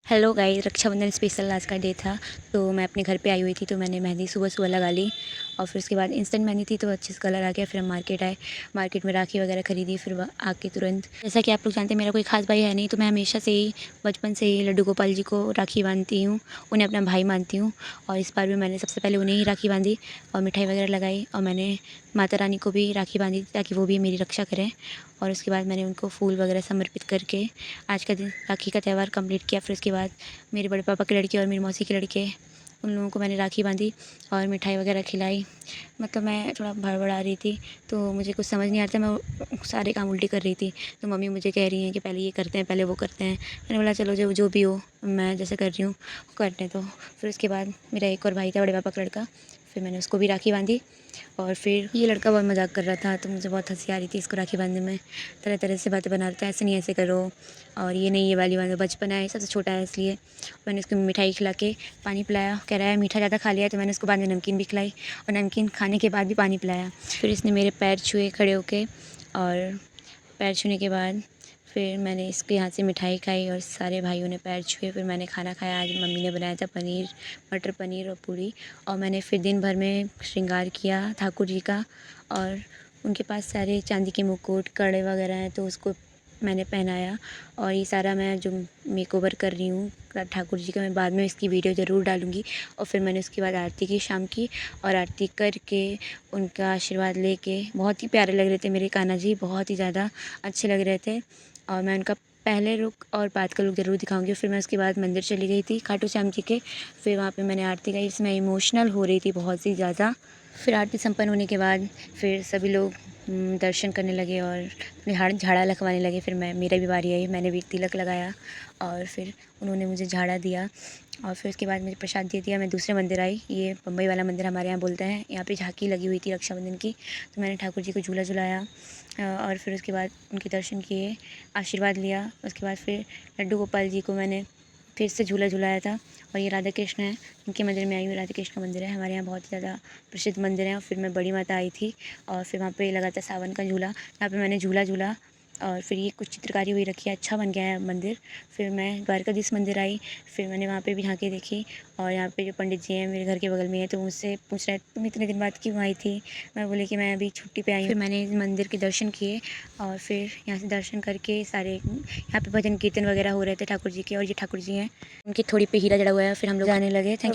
Hello guys, Rakshabandhan special आज का day था। तो मैं अपने घर पे आई हुई थी, तो मैंने मेहंदी सुबह सुबह लगा ली। और फिर उसके बाद इंस्टेंट मेहंदी थी तो अच्छे से कलर आ गया। फिर हम मार्केट आए, मार्केट में राखी वगैरह खरीदी। फिर आके तुरंत, जैसा कि आप लोग जानते हैं, मेरा कोई खास भाई है नहीं, तो मैं हमेशा से ही बचपन से ही लड्डू गोपाल जी को राखी बांधती हूँ, उन्हें अपना भाई मानती हूँ। और इस बार भी मैंने सबसे पहले उन्हें ही राखी बांधी और मिठाई वगैरह लगाई। और मैंने माता रानी को भी राखी बांधी ताकि वो भी मेरी रक्षा करें। और उसके बाद मैंने उनको फूल वगैरह समर्पित करके आज का दिन राखी का त्यौहार कंप्लीट किया। फिर उसके बाद मेरे बड़े पापा के लड़के और मेरी मौसी के लड़के, उन लोगों को मैंने राखी बांधी और मिठाई वगैरह खिलाई। मतलब मैं थोड़ा भड़बड़ा रही थी, तो मुझे कुछ समझ नहीं आता, मैं सारे काम उल्टी कर रही थी। तो मम्मी मुझे कह रही हैं कि पहले ये करते हैं, पहले वो करते हैं। मैंने बोला चलो जो जो भी हो, मैं जैसे कर रही हूँ करने दो। फिर उसके बाद मेरा एक और भाई था, बड़े पापा का लड़का, फिर मैंने उसको भी राखी बांधी। और फिर ये लड़का बहुत मज़ाक कर रहा था, तो मुझे बहुत हँसी आ रही थी इसको राखी बांधने में। तरह तरह से बातें बना रहा था, ऐसे नहीं ऐसे करो, और ये नहीं ये वाली बांधो, बचपन है, सबसे छोटा है इसलिए। मैंने उसको मिठाई खिला के पानी पिलाया। कह रहा है मीठा ज़्यादा खा लिया है, तो मैंने उसको बाद में नमकीन भी खिलाई और नमकीन खाने के बाद भी पानी पिलाया। फिर इसने मेरे पैर छुए खड़े होके, और पैर छूने के बाद फिर मैंने इसके यहाँ से मिठाई खाई और सारे भाइयों ने पैर छुए। फिर मैंने खाना खाया। आज मम्मी ने बनाया था पनीर, मटर पनीर और पूरी। और मैंने फिर दिन भर में श्रृंगार किया ठाकुर जी का। और उनके पास सारे चांदी के मुकुट कड़े वगैरह हैं, तो उसको मैंने पहनाया। और ये सारा मैं जो मेकओवर कर रही हूँ ठाकुर जी का, मैं बाद में इसकी वीडियो ज़रूर डालूँगी। और फिर मैंने उसके बाद आरती की शाम की, और आरती करके उनका आशीर्वाद लेके, बहुत ही प्यारे लग रहे थे मेरे कान्हा जी, बहुत ही ज़्यादा अच्छे लग रहे थे। और मैं उनका पहले लुक और बाद का लुक ज़रूर दिखाऊंगी। फिर मैं उसके बाद मंदिर चली गई थी खाटू श्याम जी के। फिर वहाँ पे मैंने आरती गाई, इसमें इमोशनल हो रही थी बहुत ही ज़्यादा। फिर आरती संपन्न होने के बाद फिर सभी लोग दर्शन करने लगे और अपने झाड़ा लगवाने लगे। फिर मेरा भी बारी आई, मैंने भी तिलक लगाया और फिर उन्होंने मुझे झाड़ा दिया। और फिर उसके बाद मुझे प्रसाद दे दिया। मैं दूसरे मंदिर आई, ये बम्बई वाला मंदिर हमारे यहाँ बोलते हैं। यहाँ पे झांकी लगी हुई थी रक्षाबंधन की, तो मैंने ठाकुर जी को झूला झुलाया। और फिर उसके बाद उनके दर्शन किए, आशीर्वाद लिया। उसके बाद फिर लड्डू गोपाल जी को मैंने फिर से झूला झुलाया था। और ये राधा कृष्ण है, इनके मंदिर में आई हूँ। राधा कृष्ण का मंदिर है हमारे यहाँ, बहुत ही ज़्यादा प्रसिद्ध मंदिर है। और फिर मैं बड़ी माता आई थी, और फिर वहाँ पे लगा था सावन का झूला, जहाँ पे मैंने झूला झूला। और फिर ये कुछ चित्रकारी हुई रखी है, अच्छा बन गया है मंदिर। फिर मैं द्वारकाधीश मंदिर आई, फिर मैंने वहाँ पे भी झांकी देखी। और यहाँ पे जो पंडित जी हैं मेरे घर के बगल में है, तो मुझसे पूछ रहे तुम इतने दिन बाद क्यों आई थी। मैं बोली कि मैं अभी छुट्टी पे आई हूँ। फिर मैंने इस मंदिर के दर्शन किए, और फिर यहाँ से दर्शन करके सारे यहाँ पे भजन कीर्तन वगैरह हो रहे थे ठाकुर जी के। और ये ठाकुर जी हैं, उनकी थोड़ी पे हीरा जड़ा हुआ है। फिर हम लोग जाने लगे। Thank you.